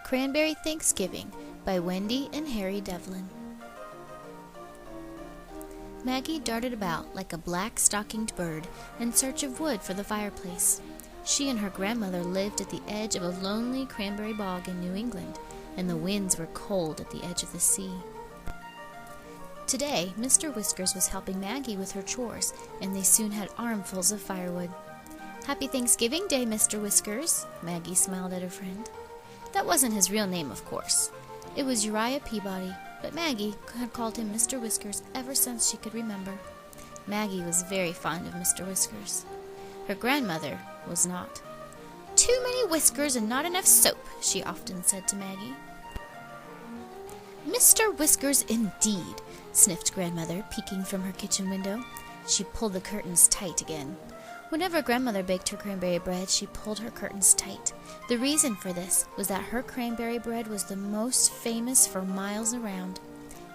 Cranberry Thanksgiving by Wendy and Harry Devlin. Maggie darted about like a black-stockinged bird in search of wood for the fireplace. She and her grandmother lived at the edge of a lonely cranberry bog in New England, and the winds were cold at the edge of the sea. Today, Mr. Whiskers was helping Maggie with her chores, and they soon had armfuls of firewood. "Happy Thanksgiving Day, Mr. Whiskers," Maggie smiled at her friend. That wasn't his real name, of course. It was Uriah Peabody, but Maggie had called him Mr. Whiskers ever since she could remember. Maggie was very fond of Mr. Whiskers. Her grandmother was not. "Too many whiskers and not enough soap," she often said to Maggie. "Mr. Whiskers, indeed," sniffed Grandmother, peeking from her kitchen window. She pulled the curtains tight again. Whenever Grandmother baked her cranberry bread, she pulled her curtains tight. The reason for this was that her cranberry bread was the most famous for miles around.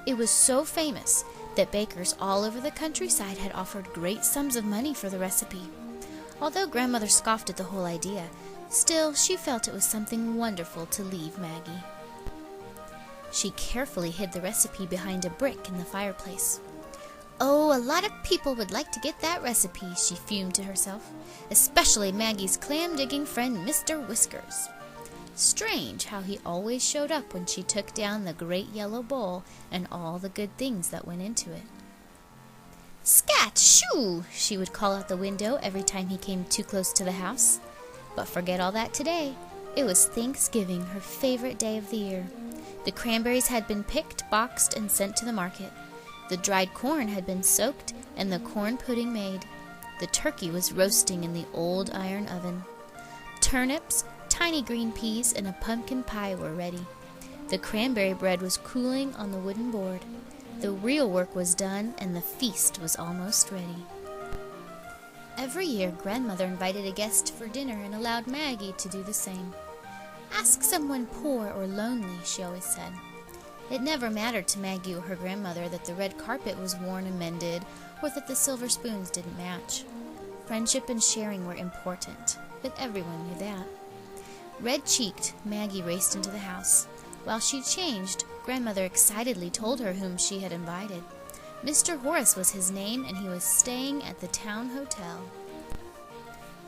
It was so famous that bakers all over the countryside had offered great sums of money for the recipe. Although Grandmother scoffed at the whole idea, still she felt it was something wonderful to leave Maggie. She carefully hid the recipe behind a brick in the fireplace. "Oh, a lot of people would like to get that recipe," she fumed to herself, "especially Maggie's clam-digging friend, Mr. Whiskers." Strange how he always showed up when she took down the great yellow bowl and all the good things that went into it. "Scat! Shoo!" she would call out the window every time he came too close to the house. But forget all that today. It was Thanksgiving, her favorite day of the year. The cranberries had been picked, boxed, and sent to the market. The dried corn had been soaked and the corn pudding made. The turkey was roasting in the old iron oven. Turnips, tiny green peas, and a pumpkin pie were ready. The cranberry bread was cooling on the wooden board. The real work was done and the feast was almost ready. Every year, Grandmother invited a guest for dinner and allowed Maggie to do the same. "Ask someone poor or lonely," she always said. It never mattered to Maggie or her grandmother that the red carpet was worn and mended, or that the silver spoons didn't match. Friendship and sharing were important, but everyone knew that. Red-cheeked, Maggie raced into the house. While she changed, Grandmother excitedly told her whom she had invited. Mr. Horace was his name, and he was staying at the town hotel.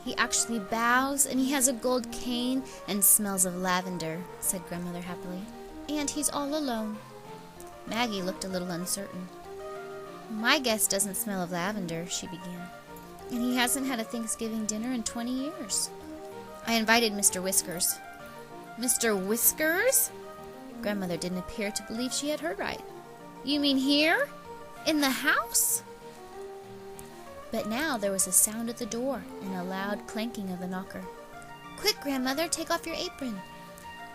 "He actually bows, and he has a gold cane, and smells of lavender," said Grandmother happily. "And he's all alone." Maggie looked a little uncertain. "My guest doesn't smell of lavender," she began. "And he hasn't had a Thanksgiving dinner in 20 years. I invited Mr. Whiskers." "Mr. Whiskers?" Grandmother didn't appear to believe she had heard right. "You mean here? In the house?" But now there was a sound at the door and a loud clanking of the knocker. "Quick, Grandmother, take off your apron."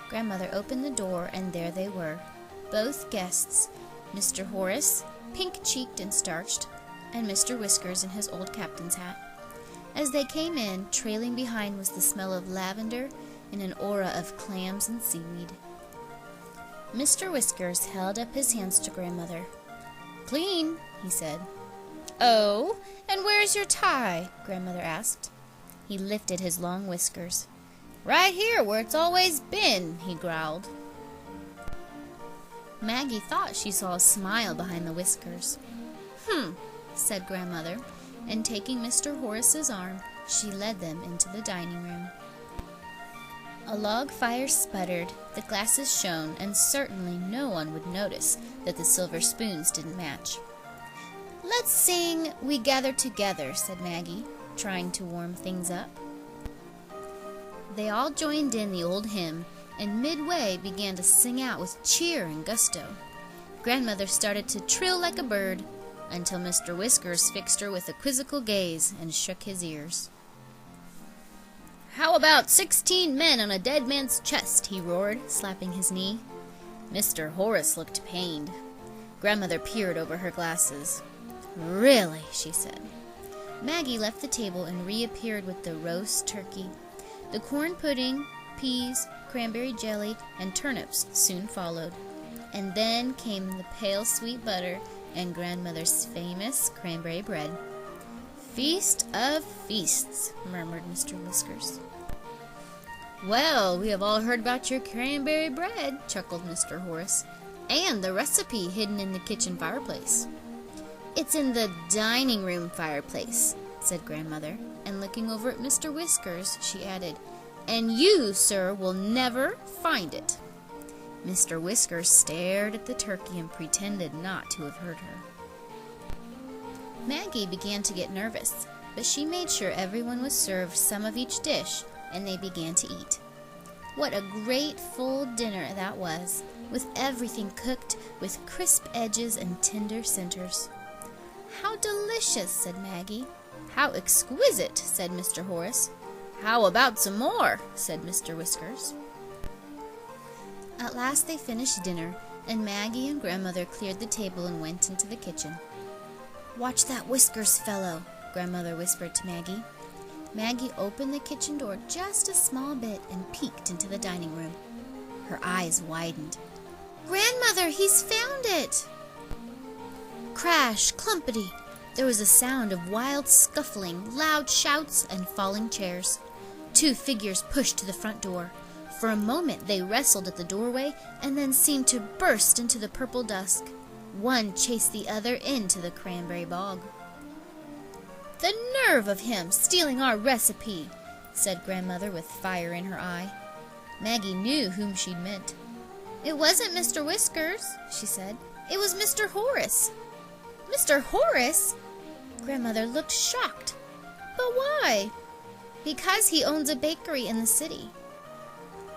Grandmother opened the door, and there they were, both guests, Mr. Horace, pink-cheeked and starched, and Mr. Whiskers in his old captain's hat. As they came in, trailing behind was the smell of lavender and an aura of clams and seaweed. Mr. Whiskers held up his hands to Grandmother. "Clean," he said. "Oh, and where's your tie?" Grandmother asked. He lifted his long whiskers. "Right here, where it's always been," he growled. Maggie thought she saw a smile behind the whiskers. Said Grandmother, and taking Mr. Horace's arm, she led them into the dining room. A log fire sputtered, the glasses shone, and certainly no one would notice that the silver spoons didn't match. "Let's sing 'We Gather Together,'" said Maggie, trying to warm things up. They all joined in the old hymn, and midway began to sing out with cheer and gusto. Grandmother started to trill like a bird, until Mr. Whiskers fixed her with a quizzical gaze and shook his ears. "How about 16 men on a dead man's chest?" he roared, slapping his knee. Mr. Horace looked pained. Grandmother peered over her glasses. "Really?" she said. Maggie left the table and reappeared with the roast turkey. The corn pudding, peas, cranberry jelly, and turnips soon followed. And then came the pale sweet butter and Grandmother's famous cranberry bread. "Feast of feasts," murmured Mr. Whiskers. "Well, we have all heard about your cranberry bread," chuckled Mr. Horace, "and the recipe hidden in the kitchen fireplace." "It's in the dining room fireplace," said Grandmother, and looking over at Mr. Whiskers, she added, "And you, sir, will never find it." Mr. Whiskers stared at the turkey and pretended not to have heard her. Maggie began to get nervous, but she made sure everyone was served some of each dish, and they began to eat. What a great full dinner that was, with everything cooked with crisp edges and tender centers. "How delicious," said Maggie. "How exquisite," said Mr. Horace. "How about some more?" said Mr. Whiskers. At last they finished dinner, and Maggie and Grandmother cleared the table and went into the kitchen. "Watch that Whiskers fellow," Grandmother whispered to Maggie. Maggie opened the kitchen door just a small bit and peeked into the dining room. Her eyes widened. "Grandmother, he's found it!" Crash, clumpity! There was a sound of wild scuffling, loud shouts, and falling chairs. Two figures pushed to the front door. For a moment they wrestled at the doorway and then seemed to burst into the purple dusk. One chased the other into the cranberry bog. "The nerve of him, stealing our recipe!" said Grandmother with fire in her eye. Maggie knew whom she'd meant. "It wasn't Mr. Whiskers," she said. "It was Mr. Horace." "Mr. Horace?" Grandmother looked shocked. "But why?" "Because he owns a bakery in the city."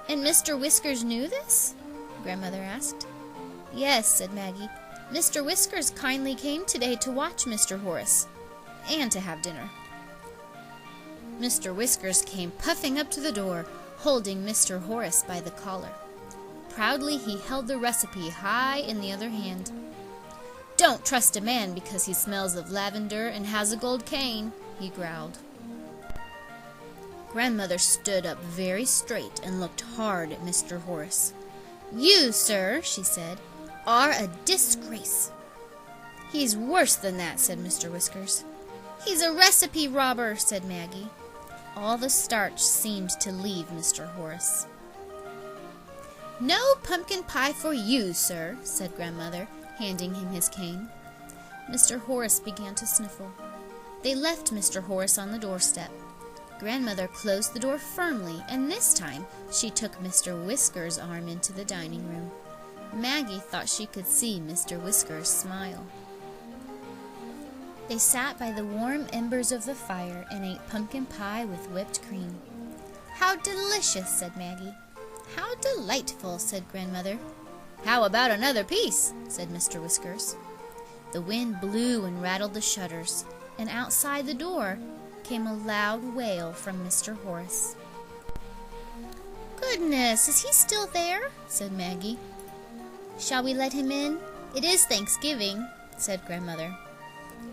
"And Mr. Whiskers knew this?" Grandmother asked. "Yes," said Maggie. "Mr. Whiskers kindly came today to watch Mr. Horace, and to have dinner." Mr. Whiskers came puffing up to the door, holding Mr. Horace by the collar. Proudly he held the recipe high in the other hand. "Don't trust a man because he smells of lavender and has a gold cane," he growled. Grandmother stood up very straight and looked hard at Mr. Horace. "You, sir," she said, "are a disgrace." "He's worse than that," said Mr. Whiskers. "He's a recipe robber," said Maggie. All the starch seemed to leave Mr. Horace. "No pumpkin pie for you, sir," said Grandmother, handing him his cane. Mr. Horace began to sniffle. They left Mr. Horace on the doorstep. Grandmother closed the door firmly, and this time she took Mr. Whiskers' arm into the dining room. Maggie thought she could see Mr. Whiskers smile. They sat by the warm embers of the fire and ate pumpkin pie with whipped cream. "How delicious," said Maggie. "How delightful," said Grandmother. "How about another piece?" said Mr. Whiskers. The wind blew and rattled the shutters, and outside the door came a loud wail from Mr. Horace. "Goodness, is he still there?" said Maggie. "Shall we let him in? It is Thanksgiving," said Grandmother.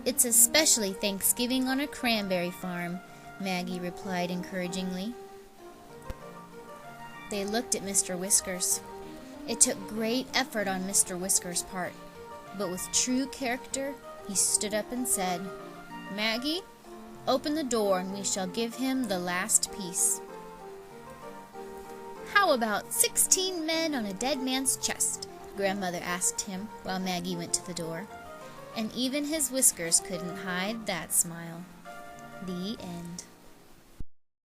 "It's especially Thanksgiving on a cranberry farm," Maggie replied encouragingly. They looked at Mr. Whiskers. It took great effort on Mr. Whiskers' part, but with true character, he stood up and said, "Maggie, open the door and we shall give him the last piece." "How about 16 men on a dead man's chest?" Grandmother asked him while Maggie went to the door. And even his whiskers couldn't hide that smile. The end.